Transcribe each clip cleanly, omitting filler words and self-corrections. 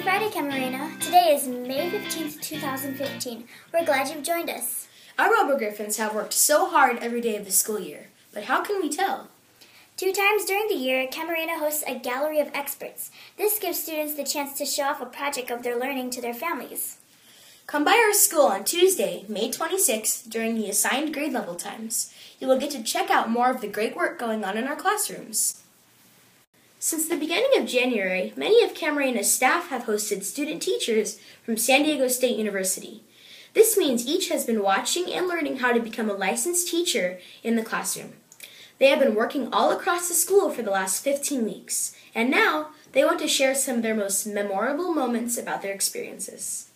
Happy Friday, Camarena. Today is May 15th, 2015. We're glad you've joined us. Our Robo-Griffins have worked so hard every day of the school year, but how can we tell? 2 times during the year, Camarena hosts a gallery of experts. This gives students the chance to show off a project of their learning to their families. Come by our school on Tuesday, May 26th, during the assigned grade level times. You will get to check out more of the great work going on in our classrooms. Since the beginning of January, many of Camarena's staff have hosted student teachers from San Diego State University. This means each has been watching and learning how to become a licensed teacher in the classroom. They have been working all across the school for the last 15 weeks, and now they want to share some of their most memorable moments about their experiences.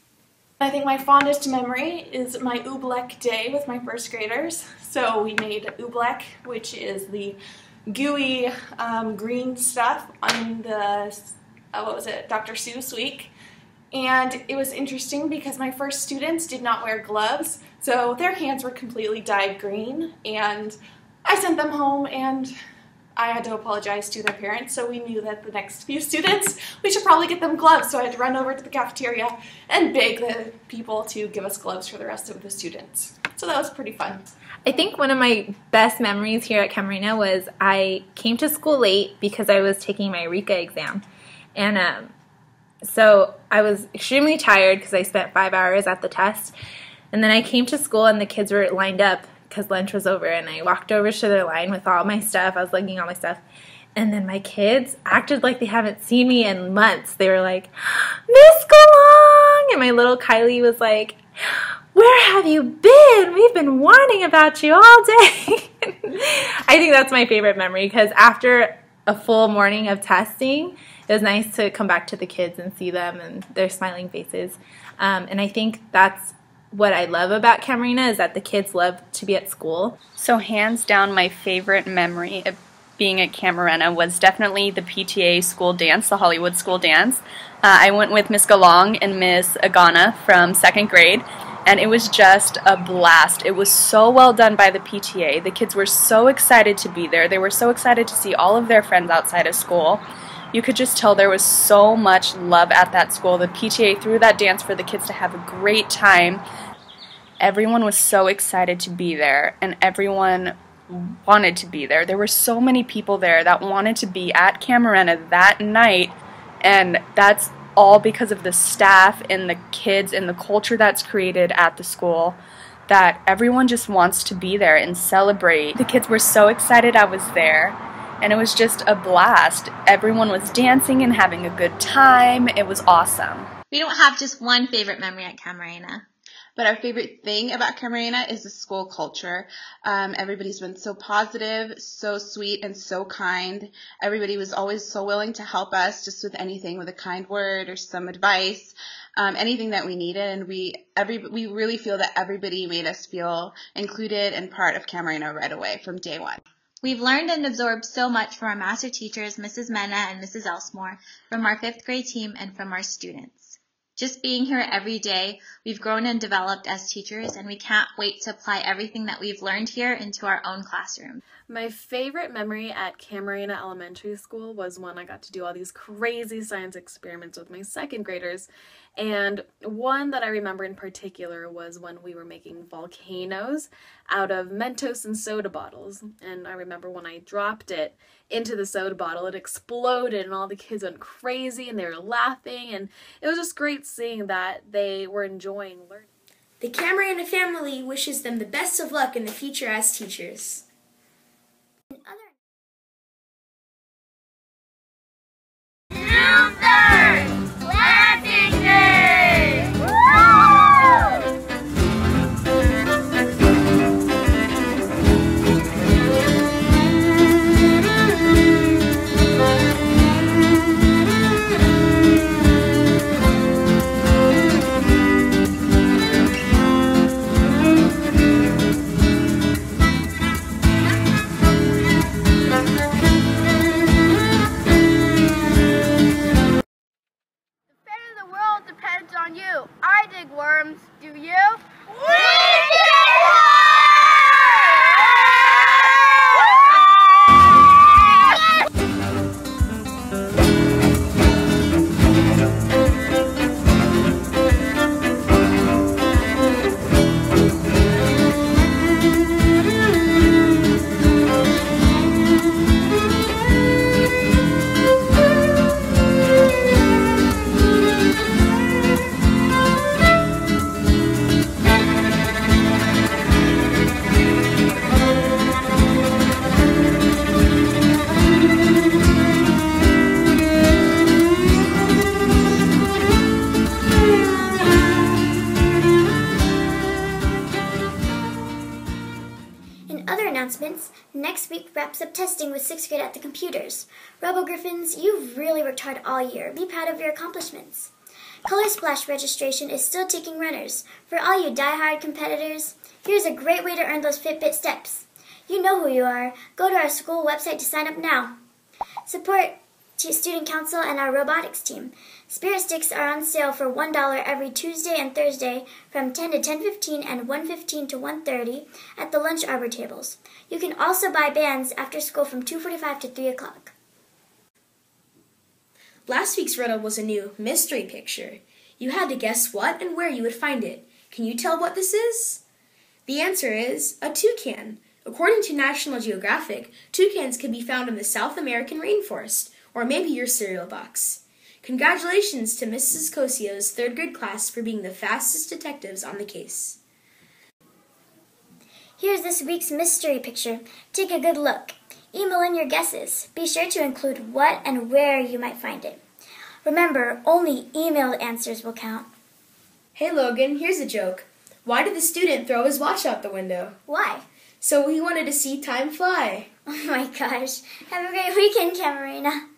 I think my fondest memory is my oobleck day with my first graders. So we made oobleck, which is the gooey green stuff on the, Dr. Seuss week. And it was interesting because my first students did not wear gloves, so their hands were completely dyed green, and I sent them home and I had to apologize to their parents, so we knew that the next few students, we should probably get them gloves, so I had to run over to the cafeteria and beg the people to give us gloves for the rest of the students. So that was pretty fun. I think one of my best memories here at Camarena was I came to school late because I was taking my RECA exam. And so I was extremely tired because I spent 5 hours at the test. And then I came to school and the kids were lined up because lunch was over. And I walked over to their line with all my stuff. I was lugging all my stuff. And then my kids acted like they haven't seen me in months. They were like, "Miss Galong!" And my little Kylie was like, "Where have you been? We've been whining about you all day." I think that's my favorite memory because after a full morning of testing, it was nice to come back to the kids and see them and their smiling faces. And I think that's what I love about Camarena is that the kids love to be at school. So hands down, my favorite memory of being at Camarena was definitely the PTA school dance, the Hollywood school dance. I went with Miss Galong and Miss Agana from 2nd grade. And it was just a blast. It was so well done by the PTA. The kids were so excited to be there. They were so excited to see all of their friends outside of school. You could just tell there was so much love at that school. The PTA threw that dance for the kids to have a great time. Everyone was so excited to be there, and everyone wanted to be there. There were so many people there that wanted to be at Camarena that night, and that's all because of the staff and the kids and the culture that's created at the school, that everyone just wants to be there and celebrate. The kids were so excited I was there, and it was just a blast. Everyone was dancing and having a good time. It was awesome. We don't have just one favorite memory at Camarena. But our favorite thing about Camarena is the school culture. Everybody's been so positive, so sweet, and so kind. Everybody was always so willing to help us just with anything, with a kind word or some advice, anything that we needed. And we really feel that everybody made us feel included and part of Camarena right away from day one. We've learned and absorbed so much from our master teachers, Mrs. Mena and Mrs. Elsmore, from our 5th grade team, and from our students. Just being here every day, we've grown and developed as teachers, and we can't wait to apply everything that we've learned here into our own classroom. My favorite memory at Camarena Elementary School was when I got to do all these crazy science experiments with my 2nd graders. And one that I remember in particular was when we were making volcanoes out of Mentos and soda bottles. And I remember when I dropped it into the soda bottle, it exploded and all the kids went crazy and they were laughing. And it was just great seeing that they were enjoying learning. The Camarena family wishes them the best of luck in the future as teachers. next week wraps up testing with 6th grade at the computers. Robo-Griffins, you've really worked hard all year. Be proud of your accomplishments. Color Splash registration is still taking runners. For all you die-hard competitors, here's a great way to earn those Fitbit steps. You know who you are. Go to our school website to sign up now. Support Student Council and our robotics team. Spirit sticks are on sale for $1 every Tuesday and Thursday from 10 to 10:15 and 1:15 to 1:30 at the lunch arbor tables. You can also buy bands after school from 2:45 to 3 o'clock. Last week's riddle was a new mystery picture. You had to guess what and where you would find it. Can you tell what this is? The answer is a toucan. According to National Geographic, toucans can be found in the South American rainforest, or maybe your cereal box. Congratulations to Mrs. Cosio's 3rd grade class for being the fastest detectives on the case. Here's this week's mystery picture. Take a good look. Email in your guesses. Be sure to include what and where you might find it. Remember, only emailed answers will count. Hey Logan, here's a joke. Why did the student throw his watch out the window? Why? So he wanted to see time fly. Oh my gosh. Have a great weekend, Camarena.